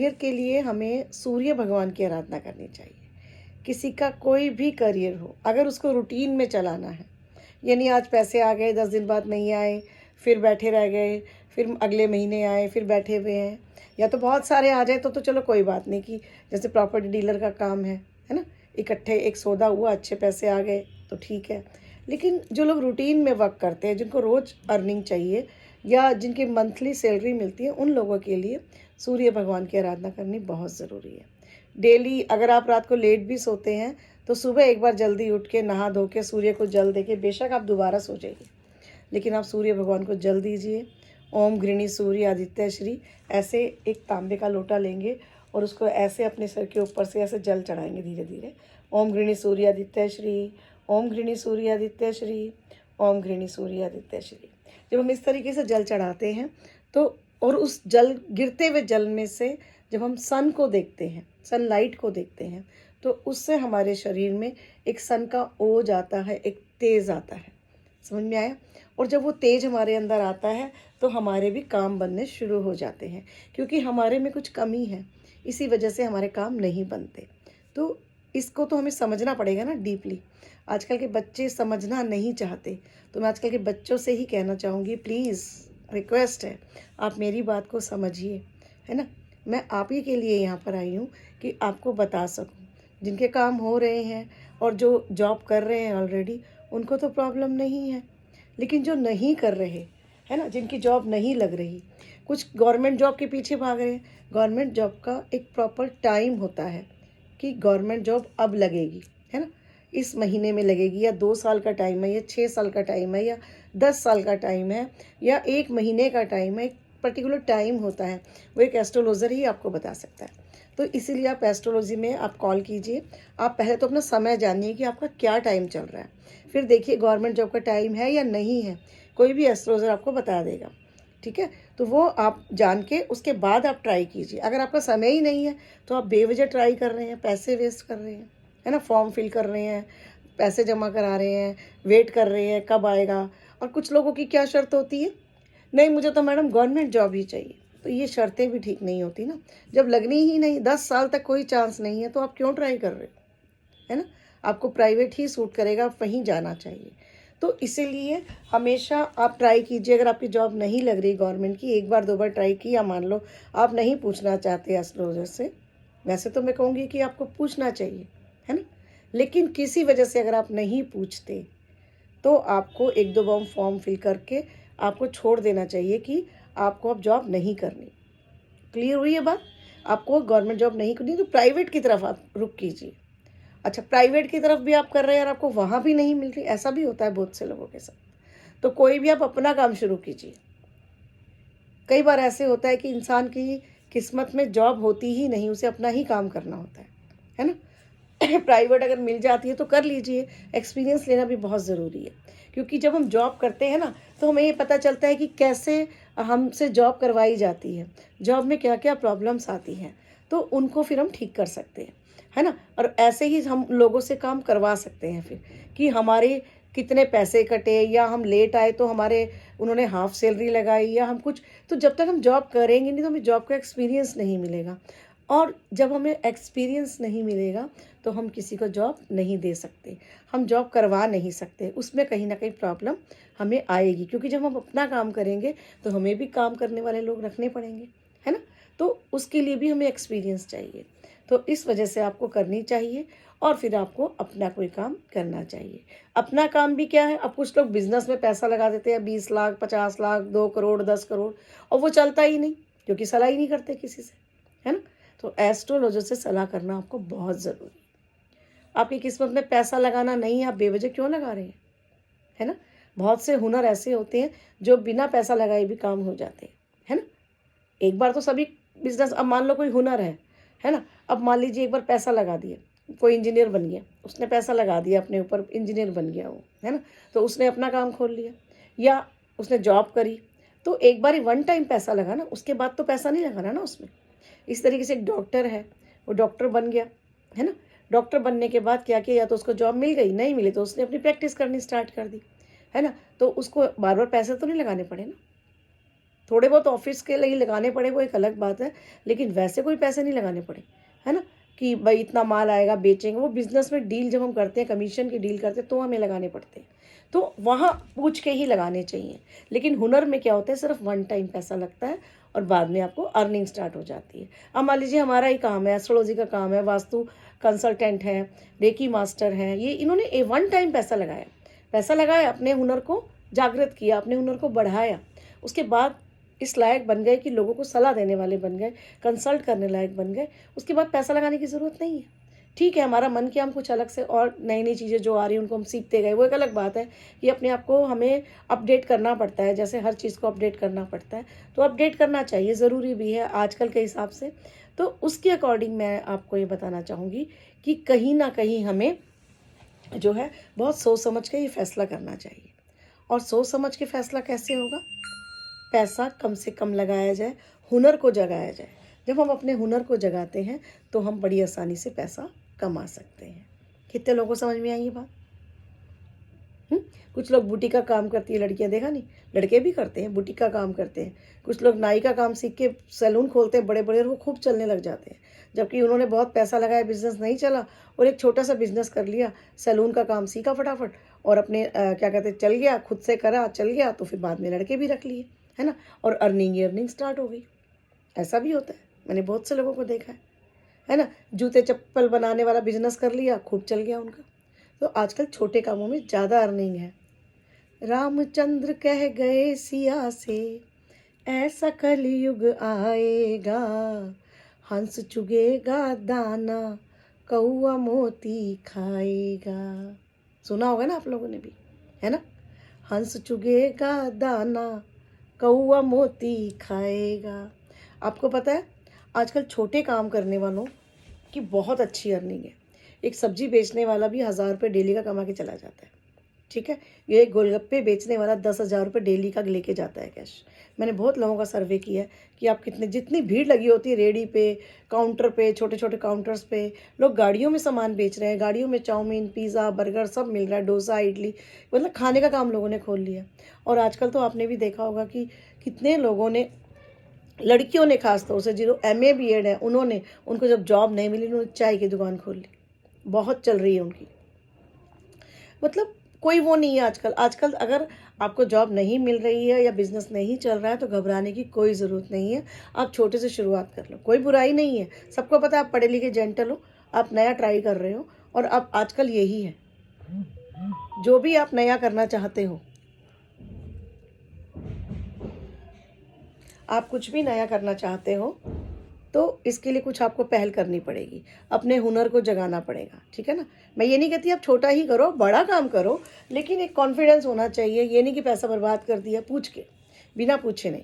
Career के लिए हमें सूर्य भगवान की आराधना करनी चाहिए। किसी का कोई भी करियर हो, अगर उसको रूटीन में चलाना है, यानी आज पैसे आ गए, 10 दिन बाद नहीं आए, फिर बैठे रह गए, फिर अगले महीने आए, फिर बैठे हुए हैं, या तो बहुत सारे आ जाए तो चलो कोई बात नहीं, कि जैसे प्रॉपर्टी डीलर का काम है ना, इकट्ठे एक सौदा हुआ, अच्छे पैसे आ गए तो ठीक है। लेकिन जो लोग रूटीन में वर्क करते हैं, जिनको रोज़ अर्निंग चाहिए या जिनकी मंथली सैलरी मिलती है, उन लोगों के लिए सूर्य भगवान की आराधना करनी बहुत ज़रूरी है। डेली अगर आप रात को लेट भी सोते हैं तो सुबह एक बार जल्दी उठ के नहा धो के सूर्य को जल दे के, बेशक आप दोबारा सो जाइए, लेकिन आप सूर्य भगवान को जल दीजिए। ओम गृणी सूर्य आदित्य श्री, ऐसे एक तांबे का लोटा लेंगे और उसको ऐसे अपने सिर के ऊपर से ऐसे जल चढ़ाएंगे धीरे धीरे। ओम गृणी सूर्य आदित्य श्री, ओम गृणी सूर्य आदित्य श्री, ओम गृणी सूर्य आदित्य श्री। जब हम इस तरीके से जल चढ़ाते हैं तो, और उस जल गिरते हुए जल में से जब हम सन को देखते हैं, सनलाइट को देखते हैं, तो उससे हमारे शरीर में एक सन का ओज आता है, एक तेज़ आता है। समझ में आया? और जब वो तेज हमारे अंदर आता है तो हमारे भी काम बनने शुरू हो जाते हैं, क्योंकि हमारे में कुछ कमी है, इसी वजह से हमारे काम नहीं बनते। तो इसको तो हमें समझना पड़ेगा ना डीपली। आजकल के बच्चे समझना नहीं चाहते, तो मैं आजकल के बच्चों से ही कहना चाहूँगी, प्लीज़ रिक्वेस्ट है, आप मेरी बात को समझिए, है ना। मैं आप ही के लिए यहाँ पर आई हूँ कि आपको बता सकूँ। जिनके काम हो रहे हैं और जो जॉब कर रहे हैं ऑलरेडी, उनको तो प्रॉब्लम नहीं है, लेकिन जो नहीं कर रहे, है ना, जिनकी जॉब नहीं लग रही, कुछ गवर्नमेंट जॉब के पीछे भाग रहे हैं। गवर्नमेंट जॉब का एक प्रॉपर टाइम होता है कि गवर्नमेंट जॉब अब लगेगी, है ना, इस महीने में लगेगी, या 2 साल का टाइम है, या 6 साल का टाइम है, या 10 साल का टाइम है, या 1 महीने का टाइम है। एक पर्टिकुलर टाइम होता है, वो एक एस्ट्रोलॉजर ही आपको बता सकता है। तो इसीलिए आप एस्ट्रोलॉजी में आप कॉल कीजिए। आप पहले तो अपना समय जानिए कि आपका क्या टाइम चल रहा है, फिर देखिए गवर्नमेंट जॉब का टाइम है या नहीं है, कोई भी एस्ट्रोलॉजर आपको बता देगा, ठीक है। तो वो आप जान के उसके बाद आप ट्राई कीजिए। अगर आपका समय ही नहीं है तो आप बेवजह ट्राई कर रहे हैं, पैसे वेस्ट कर रहे हैं, है ना, फॉर्म फिल कर रहे हैं, पैसे जमा करा रहे हैं, वेट कर रहे हैं कब आएगा। और कुछ लोगों की क्या शर्त होती है, नहीं मुझे तो मैडम गवर्नमेंट जॉब ही चाहिए। तो ये शर्तें भी ठीक नहीं होती ना। जब लगनी ही नहीं, 10 साल तक कोई चांस नहीं है, तो आप क्यों ट्राई कर रहे हो, है ना। आपको प्राइवेट ही सूट करेगा, आप वहीं जाना चाहिए। तो इसीलिए हमेशा आप ट्राई कीजिए। अगर आपकी जॉब नहीं लग रही गवर्नमेंट की, एक बार 2 बार ट्राई किया, मान लो आप नहीं पूछना चाहते एस्ट्रोलॉजर से, वैसे तो मैं कहूँगी कि आपको पूछना चाहिए, है ना। लेकिन किसी वजह से अगर आप नहीं पूछते तो आपको 1-2 बार फॉर्म फिल करके आपको छोड़ देना चाहिए कि आपको अब जॉब नहीं करनी। क्लियर हुई है बात? आपको गवर्नमेंट जॉब नहीं करनी तो प्राइवेट की तरफ आप रुख कीजिए। अच्छा, प्राइवेट की तरफ भी आप कर रहे हैं और आपको वहाँ भी नहीं मिल रही, ऐसा भी होता है बहुत से लोगों के साथ। तो कोई भी आप अपना काम शुरू कीजिए। कई बार ऐसे होता है कि इंसान की किस्मत में जॉब होती ही नहीं, उसे अपना ही काम करना होता है ना। प्राइवेट अगर मिल जाती है तो कर लीजिए। एक्सपीरियंस लेना भी बहुत ज़रूरी है, क्योंकि जब हम जॉब करते हैं ना तो हमें ये पता चलता है कि कैसे हमसे जॉब करवाई जाती है, जॉब में क्या क्या प्रॉब्लम्स आती हैं, तो उनको फिर हम ठीक कर सकते हैं, है ना। और ऐसे ही हम लोगों से काम करवा सकते हैं फिर, कि हमारे कितने पैसे कटे, या हम लेट आए तो हमारे उन्होंने हाफ सैलरी लगाई, या हम कुछ। तो जब तक हम जॉब करेंगे नहीं तो हमें जॉब का एक्सपीरियंस नहीं मिलेगा, और जब हमें एक्सपीरियंस नहीं मिलेगा तो हम किसी को जॉब नहीं दे सकते, हम जॉब करवा नहीं सकते। उसमें कहीं ना कहीं प्रॉब्लम हमें आएगी, क्योंकि जब हम अपना काम करेंगे तो हमें भी काम करने वाले लोग रखने पड़ेंगे, है ना। तो उसके लिए भी हमें एक्सपीरियंस चाहिए। तो इस वजह से आपको करनी चाहिए, और फिर आपको अपना कोई काम करना चाहिए। अपना काम भी क्या है, अब कुछ लोग बिजनेस में पैसा लगा देते हैं, 20 लाख, 50 लाख, 2 करोड़, 10 करोड़, और वो चलता ही नहीं, क्योंकि सलाह ही नहीं करते किसी से, है ना। तो एस्ट्रोलॉजर से सलाह करना आपको बहुत ज़रूरी है। आपकी किस्मत में पैसा लगाना नहीं है, आप बेवजह क्यों लगा रहे हैं, है ना। बहुत से हुनर ऐसे होते हैं जो बिना पैसा लगाए भी काम हो जाते हैं, है ना। एक बार तो सभी बिजनेस, अब मान लो कोई हुनर है ना, अब मान लीजिए एक बार पैसा लगा दिया, कोई इंजीनियर बन गया, उसने पैसा लगा दिया अपने ऊपर, इंजीनियर बन गया वो, है ना। तो उसने अपना काम खोल लिया, या उसने जॉब करी, तो एक बार ही वन टाइम पैसा लगा ना, उसके बाद तो पैसा नहीं लगाना ना उसमें। इस तरीके से एक डॉक्टर है, वो डॉक्टर बन गया, है ना। डॉक्टर बनने के बाद क्या किया, या तो उसको जॉब मिल गई, नहीं मिली तो उसने अपनी प्रैक्टिस करनी स्टार्ट कर दी, है ना। तो उसको बार बार पैसे तो नहीं लगाने पड़े ना। थोड़े बहुत ऑफिस के लिए लगाने पड़े वो एक अलग बात है, लेकिन वैसे कोई पैसे नहीं लगाने पड़े, है ना, कि भाई इतना माल आएगा बेचेंगे। वो बिजनेस में डील जब हम करते हैं, कमीशन की डील करते हैं, तो हमें लगाने पड़ते हैं, तो वहाँ पूछ के ही लगाने चाहिए। लेकिन हुनर में क्या होता है, सिर्फ वन टाइम पैसा लगता है और बाद में आपको अर्निंग स्टार्ट हो जाती है। अब मान लीजिए हमारा ही काम है, एस्ट्रोलॉजी का काम है, वास्तु कंसल्टेंट है, रेकी मास्टर हैं, ये इन्होंने वन टाइम पैसा लगाया, अपने हुनर को जागृत किया, अपने हुनर को बढ़ाया, उसके बाद इस लायक बन गए कि लोगों को सलाह देने वाले बन गए, कंसल्ट करने लायक बन गए, उसके बाद पैसा लगाने की ज़रूरत नहीं है। ठीक है, हमारा मन किया हम कुछ अलग से और नई नई चीज़ें जो आ रही हैं उनको हम सीखते गए, वो एक अलग बात है कि अपने आप को हमें अपडेट करना पड़ता है, जैसे हर चीज़ को अपडेट करना पड़ता है, तो अपडेट करना चाहिए, ज़रूरी भी है आजकल के हिसाब से। तो उसके अकॉर्डिंग मैं आपको ये बताना चाहूँगी कि कहीं ना कहीं हमें जो है बहुत सोच समझ के ये फैसला करना चाहिए। और सोच समझ के फैसला कैसे होगा, पैसा कम से कम लगाया जाए, हुनर को जगाया जाए। जब हम अपने हुनर को जगाते हैं तो हम बड़ी आसानी से पैसा कमा सकते हैं। कितने लोगों को समझ में आई ये बात? कुछ लोग बुटीक का काम करती है लड़कियां, देखा नहीं, लड़के भी करते हैं, बुटीक का काम करते हैं। कुछ लोग नाई का काम सीख के सैलून खोलते हैं बड़े बड़े, और वो खूब चलने लग जाते हैं, जबकि उन्होंने बहुत पैसा लगाया, बिजनेस नहीं चला, और एक छोटा सा बिजनेस कर लिया, सैलून का काम सीखा फटाफट, और अपने क्या कहते हैं, चल गया, खुद से करा, चल गया, तो फिर बाद में लड़के भी रख लिए, है ना, और अर्निंग स्टार्ट हो गई। ऐसा भी होता है, मैंने बहुत से लोगों को देखा है ना। जूते चप्पल बनाने वाला बिजनेस कर लिया, खूब चल गया उनका। तो आजकल छोटे कामों में ज़्यादा अर्निंग है। रामचंद्र कह गए सिया से, ऐसा कलयुग आएगा, हंस चुगेगा दाना, कौआ मोती खाएगा। सुना होगा ना आप लोगों ने भी, है ना, हंस चुगेगा दाना, कौआ मोती खाएगा। आपको पता है आजकल छोटे काम करने वालों की बहुत अच्छी अर्निंग है। एक सब्जी बेचने वाला भी 1,000 रुपये डेली का कमा के चला जाता है, ठीक है। ये गोलगप्पे बेचने वाला 10,000 रुपये डेली का लेके जाता है कैश। मैंने बहुत लोगों का सर्वे किया है कि आप कितने, जितनी भीड़ लगी होती है रेडी पे, काउंटर पे, छोटे छोटे काउंटर्स पे, लोग गाड़ियों में सामान बेच रहे हैं, गाड़ियों में चाउमीन, पिज़्ज़ा, बर्गर सब मिल रहा है, डोसा, इडली, मतलब खाने का काम लोगों ने खोल लिया। और आजकल तो आपने भी देखा होगा कि कितने लोगों ने, लड़कियों ने खास तौर से जो MA BEd है, उन्होंने, उनको जब जॉब नहीं मिली, उन्होंने चाय की दुकान खोल ली, बहुत चल रही है उनकी। मतलब कोई वो नहीं है आजकल। आजकल अगर आपको जॉब नहीं मिल रही है या बिजनेस नहीं चल रहा है तो घबराने की कोई ज़रूरत नहीं है। आप छोटे से शुरुआत कर लो, कोई बुराई नहीं है। सबको पता है आप पढ़े लिखे जेंटल हो, आप नया ट्राई कर रहे हो, और अब आजकल यही है, जो भी आप नया करना चाहते हो, आप कुछ भी नया करना चाहते हो, तो इसके लिए कुछ आपको पहल करनी पड़ेगी, अपने हुनर को जगाना पड़ेगा, ठीक है ना। मैं ये नहीं कहती आप छोटा ही करो, बड़ा काम करो, लेकिन एक कॉन्फिडेंस होना चाहिए। ये नहीं कि पैसा बर्बाद कर दिया पूछ के, बिना पूछे नहीं,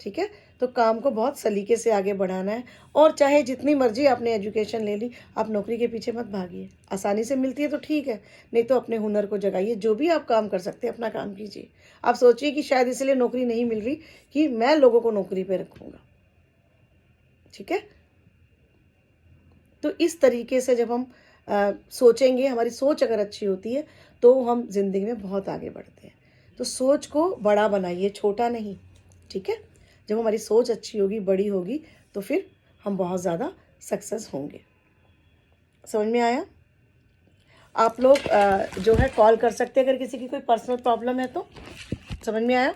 ठीक है। तो काम को बहुत सलीके से आगे बढ़ाना है। और चाहे जितनी मर्जी आपने एजुकेशन ले ली, आप नौकरी के पीछे मत भागिए। आसानी से मिलती है तो ठीक है, नहीं तो अपने हुनर को जगाइए। जो भी आप काम कर सकते हैं अपना काम कीजिए। आप सोचिए कि शायद इसलिए नौकरी नहीं मिल रही कि मैं लोगों को नौकरी पे रखूँगा, ठीक है। तो इस तरीके से जब हम सोचेंगे, हमारी सोच अगर अच्छी होती है तो हम ज़िंदगी में बहुत आगे बढ़ते हैं। तो सोच को बड़ा बनाइए, छोटा नहीं, ठीक है। जब हमारी सोच अच्छी होगी, बड़ी होगी, तो फिर हम बहुत ज़्यादा सक्सेस होंगे। समझ में आया? आप लोग जो है कॉल कर सकते हैं अगर किसी की कोई पर्सनल प्रॉब्लम है तो। समझ में आया?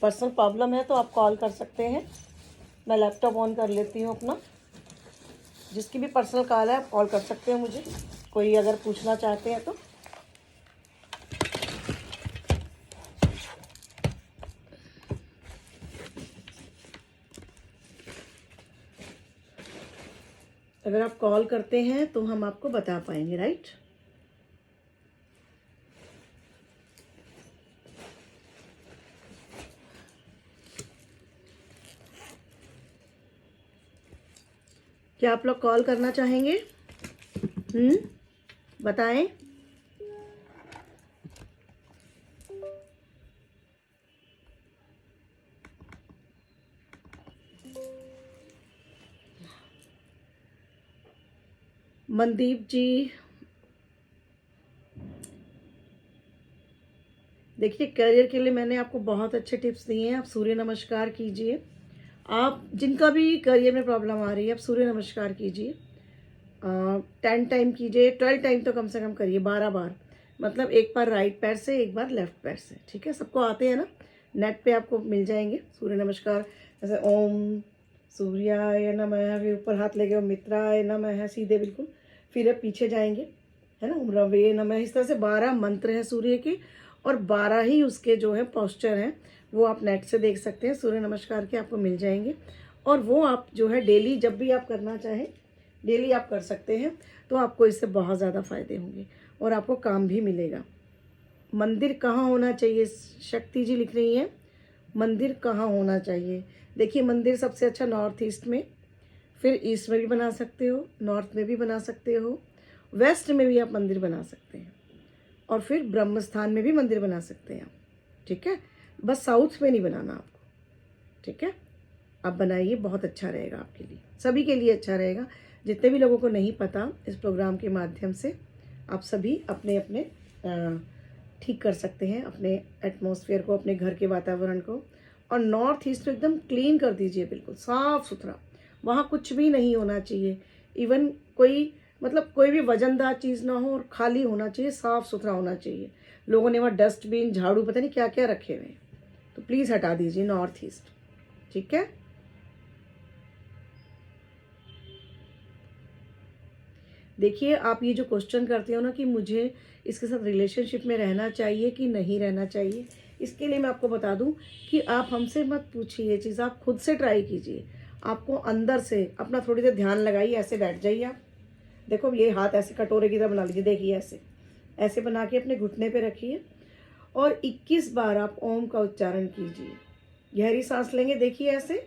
पर्सनल प्रॉब्लम है तो आप कॉल कर सकते हैं। मैं लैपटॉप ऑन कर लेती हूँ अपना। जिसकी भी पर्सनल कॉल है आप कॉल कर सकते हैं मुझे, कोई अगर पूछना चाहते हैं तो। अगर आप कॉल करते हैं तो हम आपको बता पाएंगे, राइट। क्या आप लोग कॉल करना चाहेंगे? बताएं। मनदीप जी, देखिए करियर के लिए मैंने आपको बहुत अच्छे टिप्स दिए हैं। आप सूर्य नमस्कार कीजिए। आप जिनका भी करियर में प्रॉब्लम आ रही है आप सूर्य नमस्कार कीजिए। 10 टाइम कीजिए, 12 टाइम तो कम से कम करिए, 12 बार। मतलब एक बार राइट पैर से, एक बार लेफ्ट पैर से। ठीक है, सबको आते हैं ना, नेट पे आपको मिल जाएंगे सूर्य नमस्कार। जैसे ओम सूर्याय नमः, फिर ऊपर हाथ लेके मित्राय नमः, सीधे बिल्कुल। फिर आप पीछे जाएंगे, है ना, ओम रवे नमः। इस तरह से 12 मंत्र हैं सूर्य के, और 12 ही उसके जो है पोस्चर हैं, वो आप नेट से देख सकते हैं। सूर्य नमस्कार के आपको मिल जाएंगे, और वो आप जो है डेली जब भी आप करना चाहें डेली आप कर सकते हैं। तो आपको इससे बहुत ज़्यादा फ़ायदे होंगे और आपको काम भी मिलेगा। मंदिर कहाँ होना चाहिए, शक्ति जी लिख रही हैं, मंदिर कहाँ होना चाहिए। देखिए मंदिर सबसे अच्छा नॉर्थ ईस्ट में, फिर ईस्ट में भी बना सकते हो, नॉर्थ में भी बना सकते हो, वेस्ट में भी आप मंदिर बना सकते हैं, और फिर ब्रह्म स्थान में भी मंदिर बना सकते हैं आप। ठीक है, बस साउथ में नहीं बनाना आपको। ठीक है, आप बनाइए, बहुत अच्छा रहेगा आपके लिए, सभी के लिए अच्छा रहेगा। जितने भी लोगों को नहीं पता, इस प्रोग्राम के माध्यम से आप सभी अपने अपने ठीक कर सकते हैं अपने एटमॉस्फेयर को, अपने घर के वातावरण को। और नॉर्थ ईस्ट को एकदम क्लीन कर दीजिए, बिल्कुल साफ़ सुथरा। वहाँ कुछ भी नहीं होना चाहिए, इवन कोई मतलब कोई भी वजनदार चीज़ ना हो, और खाली होना चाहिए, साफ़ सुथरा होना चाहिए। लोगों ने वहाँ डस्टबिन, झाड़ू, पता नहीं क्या क्या रखे हुए हैं, तो प्लीज़ हटा दीजिए नॉर्थ ईस्ट। ठीक है, देखिए आप ये जो क्वेश्चन करते हो ना कि मुझे इसके साथ रिलेशनशिप में रहना चाहिए कि नहीं रहना चाहिए, इसके लिए मैं आपको बता दूं कि आप हमसे मत पूछिए ये चीज़, आप खुद से ट्राई कीजिए। आपको अंदर से अपना थोड़ी देर ध्यान लगाइए, ऐसे बैठ जाइए आप। देखो ये हाथ ऐसे कटोरे की तरह बना लीजिए, देखिए ऐसे ऐसे बना के अपने घुटने पे रखिए, और 21 बार आप ओम का उच्चारण कीजिए। गहरी सांस लेंगे, देखिए ऐसे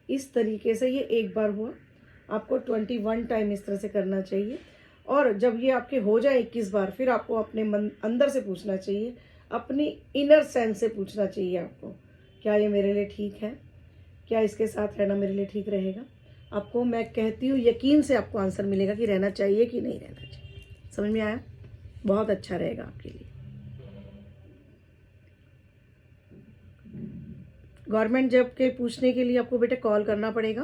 इस तरीके से। ये एक बार हुआ, आपको 21 टाइम इस तरह से करना चाहिए। और जब ये आपके हो जाए 21 बार, फिर आपको अपने मन अंदर से पूछना चाहिए, अपनी इनर सेंस से पूछना चाहिए आपको, क्या ये मेरे लिए ठीक है, क्या इसके साथ रहना मेरे लिए ठीक रहेगा। आपको मैं कहती हूँ यकीन से आपको आंसर मिलेगा कि रहना चाहिए कि नहीं रहना चाहिए। समझ में आया? बहुत अच्छा रहेगा आपके लिए। गवर्नमेंट जॉब के पूछने के लिए आपको बेटे कॉल करना पड़ेगा,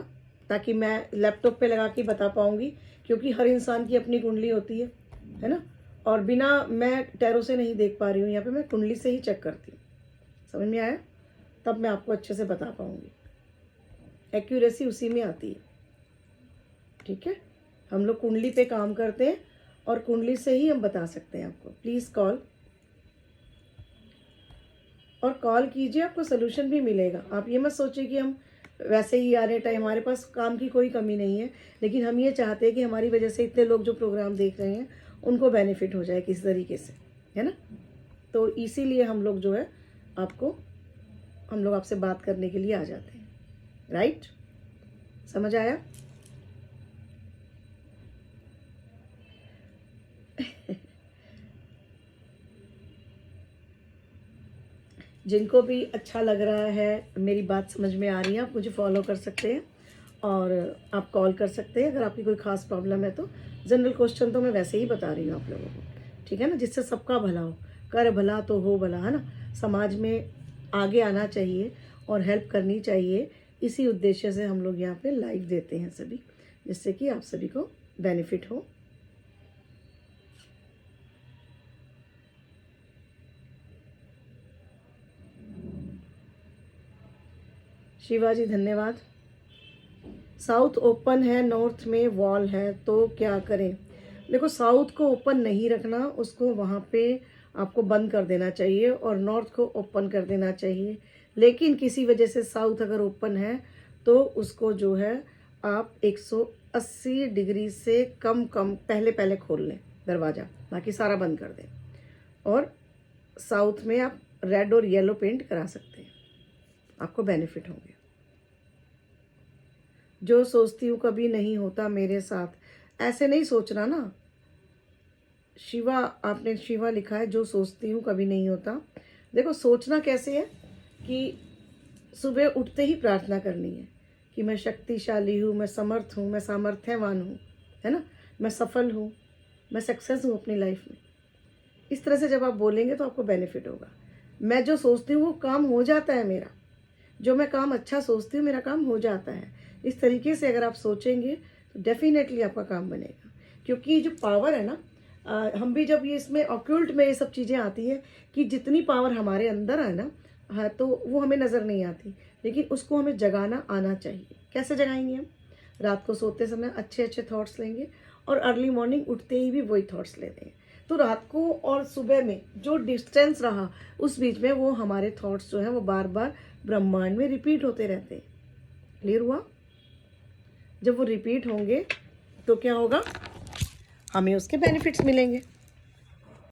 ताकि मैं लैपटॉप पे लगा के बता पाऊँगी, क्योंकि हर इंसान की अपनी कुंडली होती है ना। और बिना मैं टैरो से नहीं देख पा रही हूँ, यहाँ पे मैं कुंडली से ही चेक करती हूँ। समझ में आया? तब मैं आपको अच्छे से बता पाऊँगी, एक्यूरेसी उसी में आती है। ठीक है, हम लोग कुंडली पे काम करते हैं, और कुंडली से ही हम बता सकते हैं आपको। प्लीज़ कॉल, और कॉल कीजिए, आपको सोल्यूशन भी मिलेगा। आप ये मत सोचिए कि हम वैसे ही आ रहे टाइम, हमारे पास काम की कोई कमी नहीं है, लेकिन हम ये चाहते हैं कि हमारी वजह से इतने लोग जो प्रोग्राम देख रहे हैं उनको बेनिफिट हो जाए किसी तरीके से, है ना। तो इसीलिए हम लोग जो है हम लोग आपसे बात करने के लिए आ जाते हैं। राइट, समझ आया? जिनको भी अच्छा लग रहा है, मेरी बात समझ में आ रही है, आप मुझे फॉलो कर सकते हैं, और आप कॉल कर सकते हैं अगर आपकी कोई ख़ास प्रॉब्लम है तो। जनरल क्वेश्चन तो मैं वैसे ही बता रही हूँ आप लोगों को, ठीक है ना, जिससे सबका भला हो। कर भला तो हो भला, है ना। समाज में आगे आना चाहिए और हेल्प करनी चाहिए, इसी उद्देश्य से हम लोग यहाँ पे लाइव देते हैं सभी, जिससे कि आप सभी को बेनिफिट हो। शिवाजी धन्यवाद। साउथ ओपन है, नॉर्थ में वॉल है, तो क्या करें? देखो साउथ को ओपन नहीं रखना, उसको वहाँ पे आपको बंद कर देना चाहिए, और नॉर्थ को ओपन कर देना चाहिए। लेकिन किसी वजह से साउथ अगर ओपन है तो उसको जो है आप 180 डिग्री से कम कम पहले पहले खोल लें दरवाज़ा, बाकी सारा बंद कर दें। और साउथ में आप रेड और येलो पेंट करा सकते हैं, आपको बेनिफिट होंगे। जो सोचती हूँ कभी नहीं होता मेरे साथ, ऐसे नहीं सोचना ना। शिवा, आपने शिवा लिखा है, जो सोचती हूँ कभी नहीं होता। देखो सोचना कैसे है कि सुबह उठते ही प्रार्थना करनी है कि मैं शक्तिशाली हूँ, मैं समर्थ हूँ, मैं सामर्थ्यवान हूँ, है ना, मैं सफल हूँ, मैं सक्सेस हूँ अपनी लाइफ में। इस तरह से जब आप बोलेंगे तो आपको बेनिफिट होगा। मैं जो सोचती हूँ वो काम हो जाता है मेरा, जो मैं काम अच्छा सोचती हूँ मेरा काम हो जाता है। इस तरीके से अगर आप सोचेंगे तो डेफिनेटली आपका काम बनेगा, क्योंकि ये जो पावर है ना, हम भी जब ये इसमें ऑक्यूल्ट में ये सब चीज़ें आती हैं कि जितनी पावर हमारे अंदर है ना, हाँ, तो वो हमें नज़र नहीं आती, लेकिन उसको हमें जगाना आना चाहिए। कैसे जगाएंगे हम? रात को सोते समय अच्छे अच्छे थॉट्स लेंगे और अर्ली मॉर्निंग उठते ही भी वही थॉट्स लेते हैं। तो रात को और सुबह में जो डिस्टेंस रहा उस बीच में वो हमारे थॉट्स जो हैं वो बार बार ब्रह्मांड में रिपीट होते रहते हैं। क्लियर हुआ? जब वो रिपीट होंगे तो क्या होगा? हमें उसके बेनिफिट्स मिलेंगे।